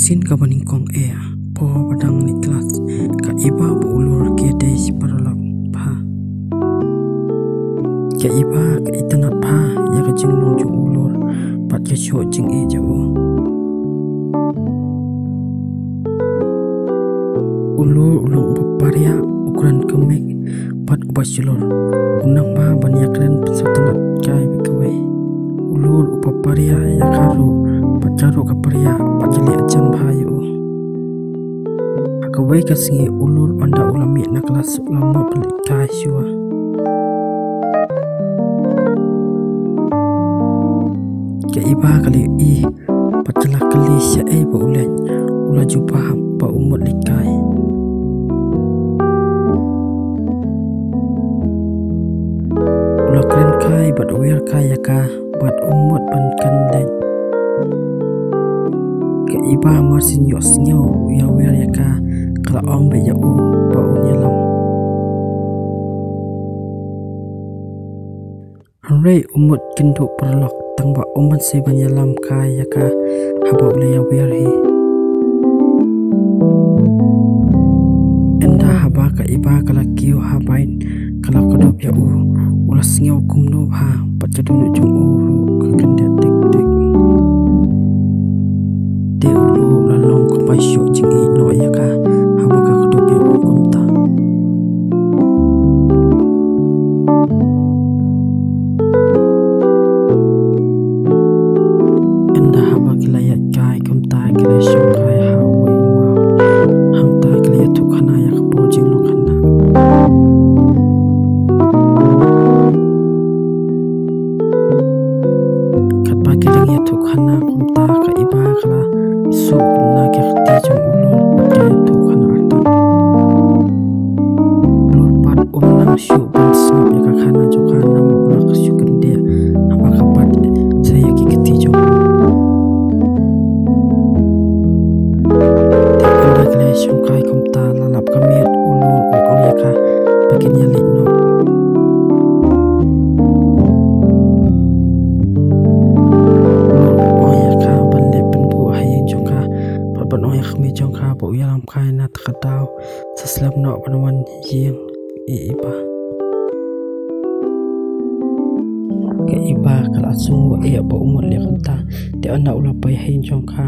sin ka baningkong po padang ni kelas ka iba ulur ke des paralak pa ka iba ka itanat pa ya ka jinglong ju ulur pat ka sho jing jawo ulur ulung paparia ukuran kemek pat ubasulur unang pa banyakren pesatanat kai bikawe ulur upaparia ya karu pacaru kaparia pajali acan bahayu akawai kasingi ulur anda ulami na kelas ulama pelik kasyua ke iba kali pacala kali syai ba ulen ula jumpa pa umut likai ula keren kai bat uwer kaya ka bat umut pankan len ke iba marsin yos nyau ya wer ya ka kala ong be ya u ba unyalam Hore umut kenduk perlok tang ba umat se banyalam kaya ka haba ule ya wer hi enda haba ka iba kala kiu habain kala kodop ya u ulas ngau kumno ha patadunu jung u kekendet dik dik de ulu lalong ko paisyo jingi no ya ka haba ka kodop ya u kumta enda haba kilayat kai kumta kilay syong kai hawe ma hamta kilayat tukhana ya kapor jing lo khana kat pa kilang ya tukhana kumta ka iba kala so na ke khti jong ulur pate tukhana atan ulur pat nam syu ban snap ya ka khana jo khana mo la khsyu kende haba ka pat saya ki khti jong syong kai kumta lalap kamiat ulur ong ya ka bakin yalik no ong ya ka banle penbu hayeng jong ka ban ong ya khmi jong ka bo yalam kai na takadaw saslam no panawan yeng iba ke iba kala sung wa ya bo umur le kumta te ana ulapai hayeng jong ka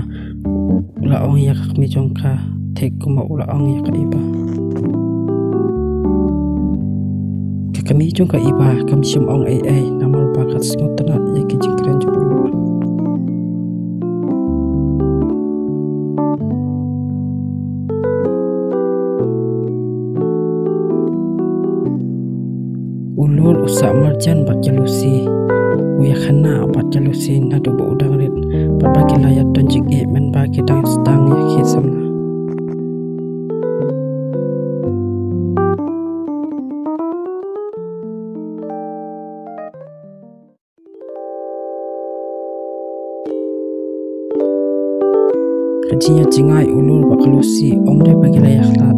ula ong ya khmi jong ka tek kuma ula ong ya ka iba ke kami jong ka iba kam syum ong ai namor bakat ngutna ya ki jingkren jo ulur usak marjan bat jalusi uya khana bat jalusi nadu ba udang rit bat bagi layat dan jing men bagi dang stang ya ki samna kajinya jingai ulur bakalusi omre bagi layak lat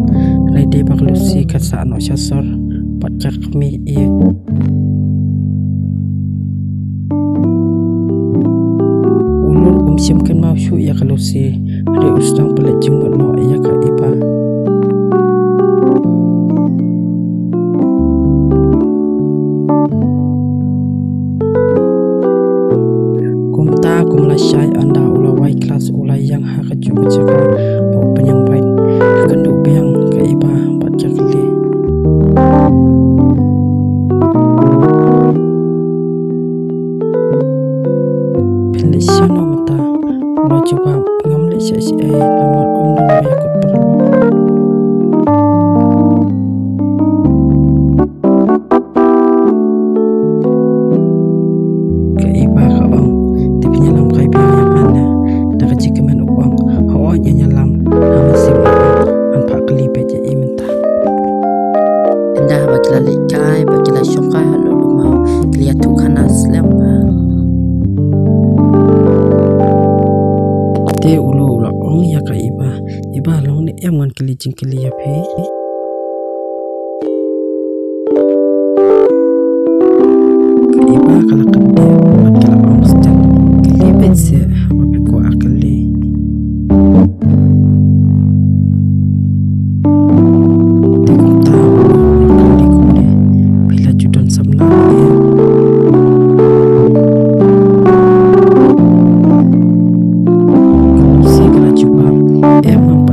laide bakalusi kasa no syasor pacak mi iya ulur umsiamkan mau syu ya kalusi ada ustang pelet jumut no ya ka iba kumta kumla syai anda ulawai kelas ulai yang haka juga caka bau penyampaian kenduk biang ka iba baca kali pilih syano mata ulah coba ngamli si nomor dan bayakut perlu ka iba ka ong nyalam kai biang yang mana dah jika men uang hawanya nyalam hamasim anpa kali beje imenta endah bakila likai bakila syuka lalu mau kliat tukhana slam te ulo ula ong ya ka iba long ni em ngan kali jing kali ya phe ka iba kala kende bakila ong stan kali betse haba pe ko akali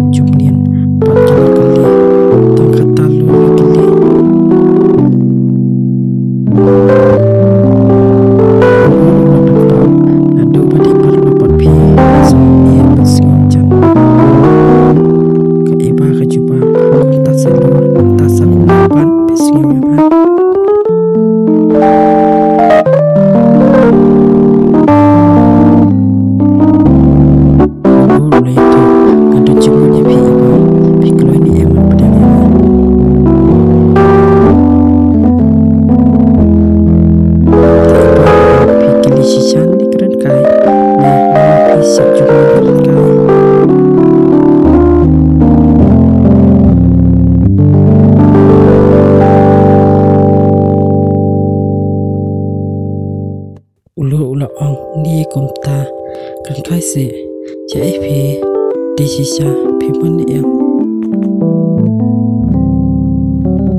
jumnian patala kali tang katalu kali nado badi perlu papi ia pasingjan ka iba ka juba ta selur ta sakuban pasingjan ni komta kan kai se ja phi desisa phi man yang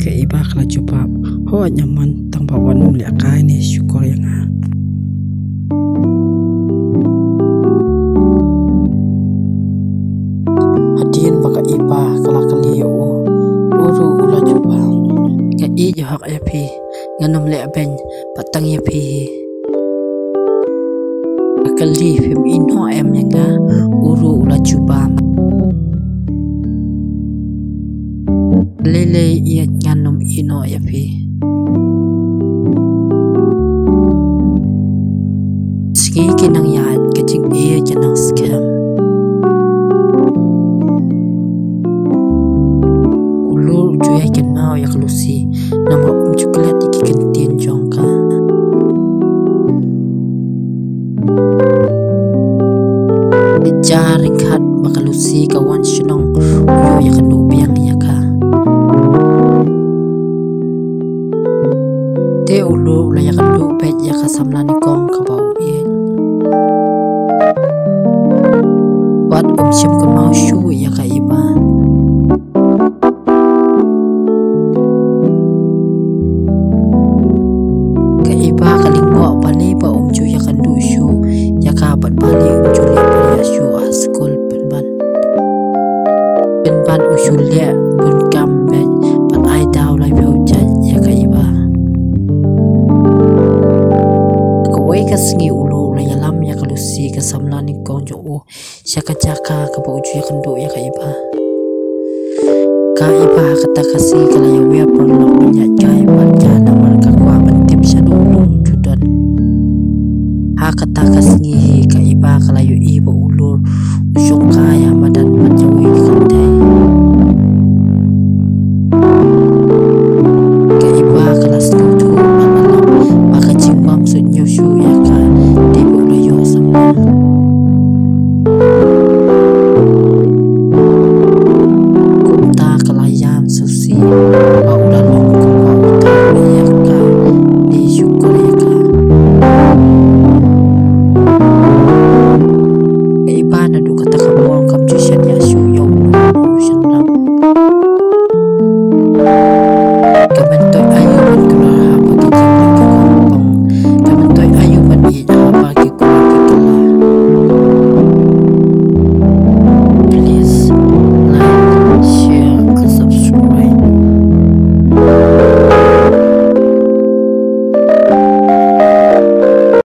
ke iba kala cuba ho nyaman tang bawan muli akai ni syukur yang hadin baka iba kala kali uru ula cuba ke i jo hak ya phi nganom le ben patang ya phi kali film ino em yang uru ula cuba lele ia nganom ino ya pi ski kinang yat kecing ia janang scam ulur juya kenau ya kelusi nama coklat iki kentin jongka jaring hat bakalusi kawan sunong uyo ya kanu biang ya ka te ulu la ya kanu pet ya ka samlani kong ka bau ien wat sim kun mau shu ya ka iba ka iba kalingwa bali ba ju ya kandu shu ya ka bat bali ju ya shu school penban usulia pun kamben pat ai dau lai pheu cha ya kai ba ko wei ka singi ulu la yalam ya kalusi ka samlani kong jo o syaka jaka ka bo ju ya kendo ya kai ba kata kasi kala ya we pon lo nya kai pat ka na mal ka kwa ban tip sha ulu judan ha kata kasingi ka iba kala yu ibo ulur usyong ka